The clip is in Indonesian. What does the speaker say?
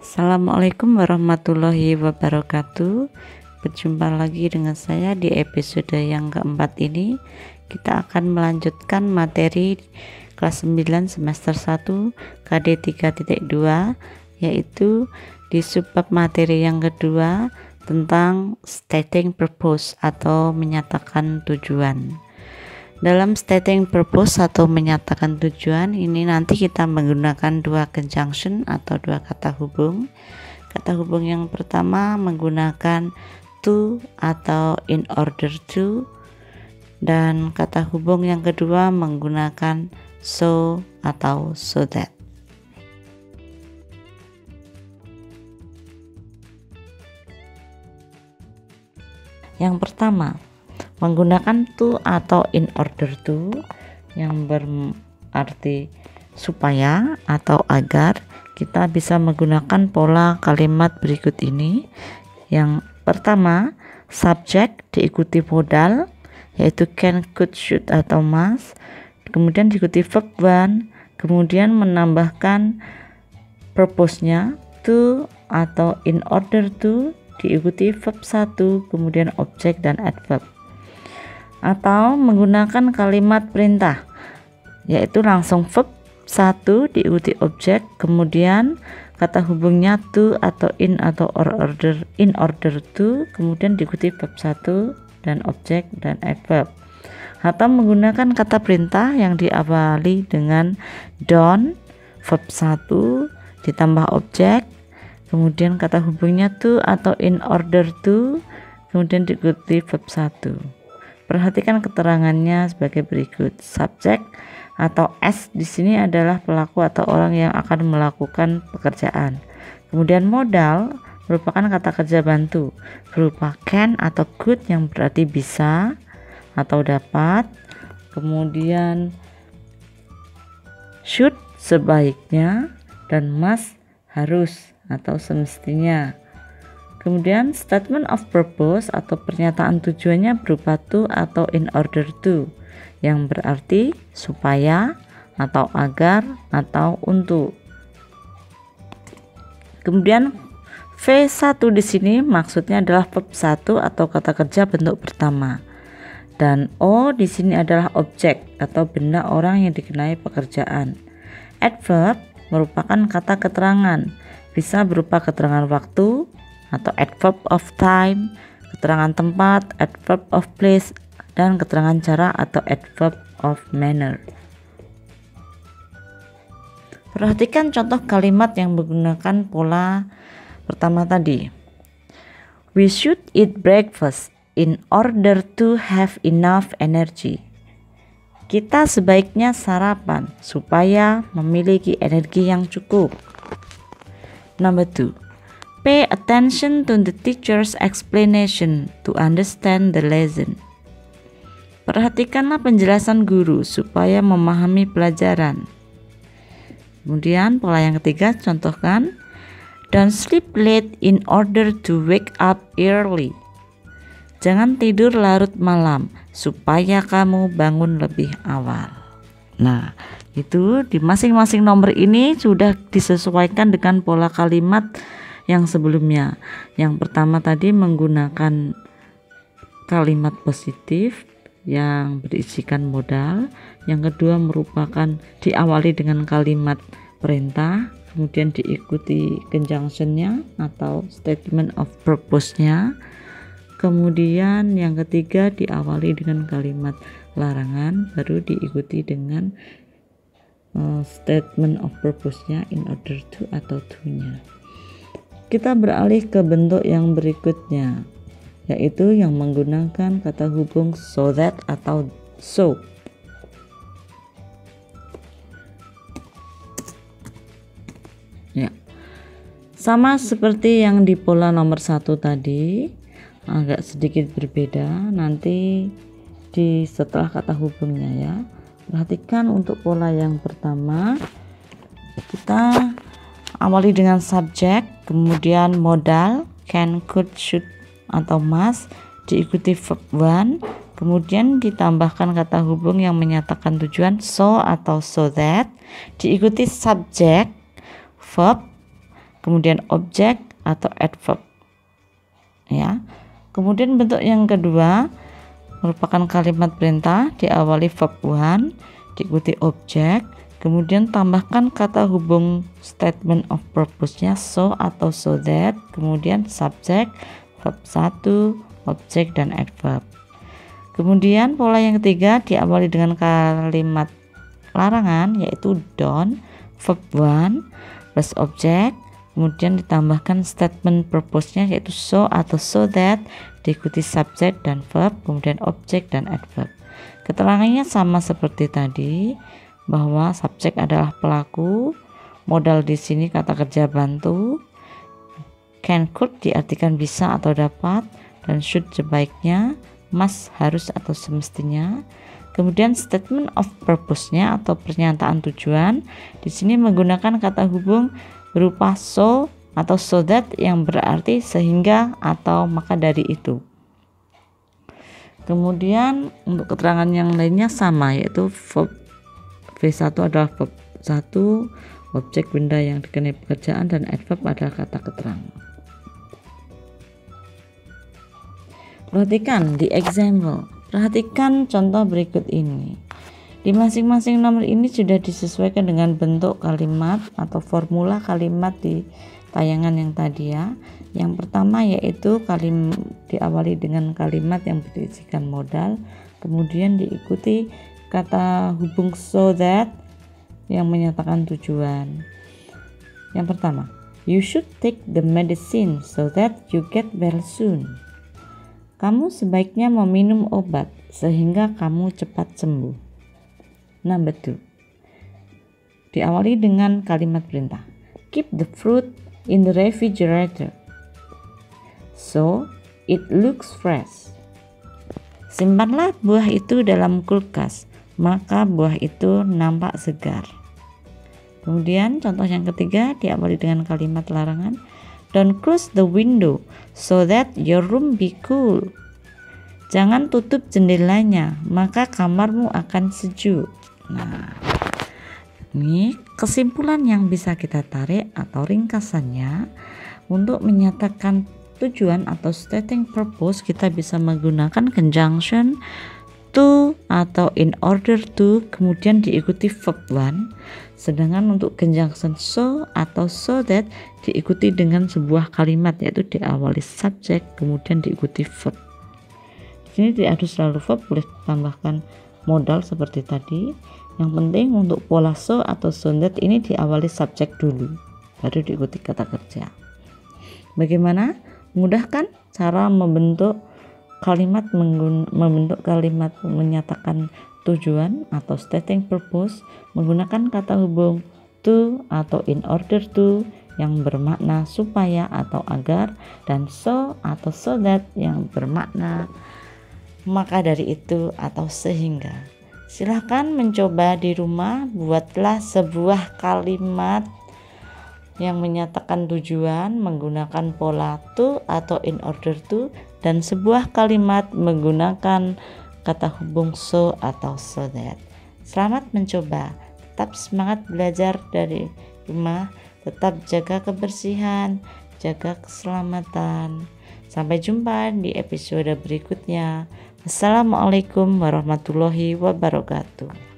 Assalamualaikum warahmatullahi wabarakatuh. Berjumpa lagi dengan saya di episode yang keempat ini. Kita akan melanjutkan materi kelas 9 semester 1 KD 3.2, yaitu di subbab materi yang kedua tentang stating purpose atau menyatakan tujuan. Dalam stating purpose atau menyatakan tujuan ini nanti kita menggunakan dua conjunction atau dua kata hubung. Kata hubung yang pertama menggunakan to atau in order to, dan kata hubung yang kedua menggunakan so atau so that. Yang pertama menggunakan to atau in order to yang berarti supaya atau agar, kita bisa menggunakan pola kalimat berikut ini. Yang pertama, subjek diikuti modal yaitu can, could, should atau must, kemudian diikuti verb one, kemudian menambahkan purpose-nya to atau in order to, diikuti verb 1, kemudian objek dan adverb. Atau menggunakan kalimat perintah yaitu langsung verb 1 diikuti objek, kemudian kata hubungnya to atau in atau order, in order to, kemudian diikuti verb 1 dan objek dan adverb. Atau menggunakan kata perintah yang diawali dengan don't, verb 1 ditambah objek, kemudian kata hubungnya to atau in order to, kemudian diikuti verb 1. Perhatikan keterangannya sebagai berikut. Subjek atau S di sini adalah pelaku atau orang yang akan melakukan pekerjaan. Kemudian modal merupakan kata kerja bantu berupa can atau could yang berarti bisa atau dapat. Kemudian should sebaiknya, dan must harus atau semestinya. Kemudian statement of purpose atau pernyataan tujuannya berupa to atau in order to yang berarti supaya atau agar atau untuk. Kemudian V1 di sini maksudnya adalah verb 1 atau kata kerja bentuk pertama. Dan O di sini adalah objek atau benda orang yang dikenai pekerjaan. Adverb merupakan kata keterangan, bisa berupa keterangan waktu atau adverb of time, keterangan tempat, adverb of place, dan keterangan cara atau adverb of manner. Perhatikan contoh kalimat yang menggunakan pola pertama tadi. We should eat breakfast in order to have enough energy. Kita sebaiknya sarapan supaya memiliki energi yang cukup. Number 2. Pay attention to the teacher's explanation to understand the lesson. Perhatikanlah penjelasan guru supaya memahami pelajaran. Kemudian pola yang ketiga, contohkan. Don't sleep late in order to wake up early. Jangan tidur larut malam supaya kamu bangun lebih awal. Nah, itu di masing-masing nomor ini sudah disesuaikan dengan pola kalimat yang sebelumnya. Yang pertama tadi menggunakan kalimat positif yang berisikan modal, yang kedua merupakan diawali dengan kalimat perintah, kemudian diikuti conjunction-nya atau statement of purpose-nya, kemudian yang ketiga diawali dengan kalimat larangan, baru diikuti dengan statement of purpose-nya, in order to atau to-nya. Kita beralih ke bentuk yang berikutnya, yaitu yang menggunakan kata hubung so that atau so. Ya, sama seperti yang di pola nomor 1 tadi, agak sedikit berbeda nanti di setelah kata hubungnya ya. Perhatikan untuk pola yang pertama, kita awali dengan subjek, kemudian modal can, could, should atau must, diikuti verb one, kemudian ditambahkan kata hubung yang menyatakan tujuan so atau so that, diikuti subjek, verb, kemudian objek atau adverb. Ya. Kemudian bentuk yang kedua merupakan kalimat perintah diawali verb 1, diikuti objek, kemudian tambahkan kata hubung statement of purpose-nya so atau so that, kemudian subjek, verb 1, objek dan adverb. Kemudian pola yang ketiga diawali dengan kalimat larangan yaitu don't, verb 1 plus objek, kemudian ditambahkan statement purpose-nya yaitu so atau so that, diikuti subjek dan verb, kemudian objek dan adverb. Keterangannya sama seperti tadi, bahwa subjek adalah pelaku, modal di sini kata kerja bantu, can could diartikan bisa atau dapat, dan should sebaiknya, must harus atau semestinya. Kemudian statement of purpose-nya atau pernyataan tujuan di sini menggunakan kata hubung berupa so atau so that yang berarti sehingga atau maka dari itu. Kemudian untuk keterangan yang lainnya sama, yaitu verb V1 adalah verb 1, objek benda yang dikenai pekerjaan, dan adverb adalah kata keterangan. Perhatikan di example, perhatikan contoh berikut ini. Di masing-masing nomor ini sudah disesuaikan dengan bentuk kalimat atau formula kalimat di tayangan yang tadi ya. Yang pertama yaitu diawali dengan kalimat yang berisikan modal, kemudian diikuti kata hubung so that yang menyatakan tujuan. Yang pertama, you should take the medicine so that you get well soon. Kamu sebaiknya meminum obat sehingga kamu cepat sembuh. Number 2, diawali dengan kalimat perintah. Keep the fruit in the refrigerator so it looks fresh. Simpanlah buah itu dalam kulkas, maka buah itu nampak segar. Kemudian contoh yang ketiga diawali dengan kalimat larangan. Don't close the window so that your room be cool. Jangan tutup jendelanya, maka kamarmu akan sejuk. Nah, ini kesimpulan yang bisa kita tarik atau ringkasannya. Untuk menyatakan tujuan atau stating purpose, kita bisa menggunakan conjunction to atau in order to, kemudian diikuti verb 1. Sedangkan untuk conjunction so atau so that diikuti dengan sebuah kalimat, yaitu diawali subjek kemudian diikuti verb. Di sini tidak harus selalu verb, boleh tambahkan modal seperti tadi. Yang penting untuk pola so atau so that ini diawali subjek dulu, baru diikuti kata kerja. Bagaimana? Mudah kan cara membentuk kalimat menyatakan tujuan atau stating purpose menggunakan kata hubung to atau in order to yang bermakna supaya atau agar, dan so atau so that yang bermakna maka dari itu atau sehingga. Silahkan mencoba di rumah, buatlah sebuah kalimat yang menyatakan tujuan menggunakan pola to atau in order to, dan sebuah kalimat menggunakan kata hubung so atau so that. Selamat mencoba, tetap semangat belajar dari rumah, tetap jaga kebersihan, jaga keselamatan. Sampai jumpa di episode berikutnya. Assalamualaikum warahmatullahi wabarakatuh.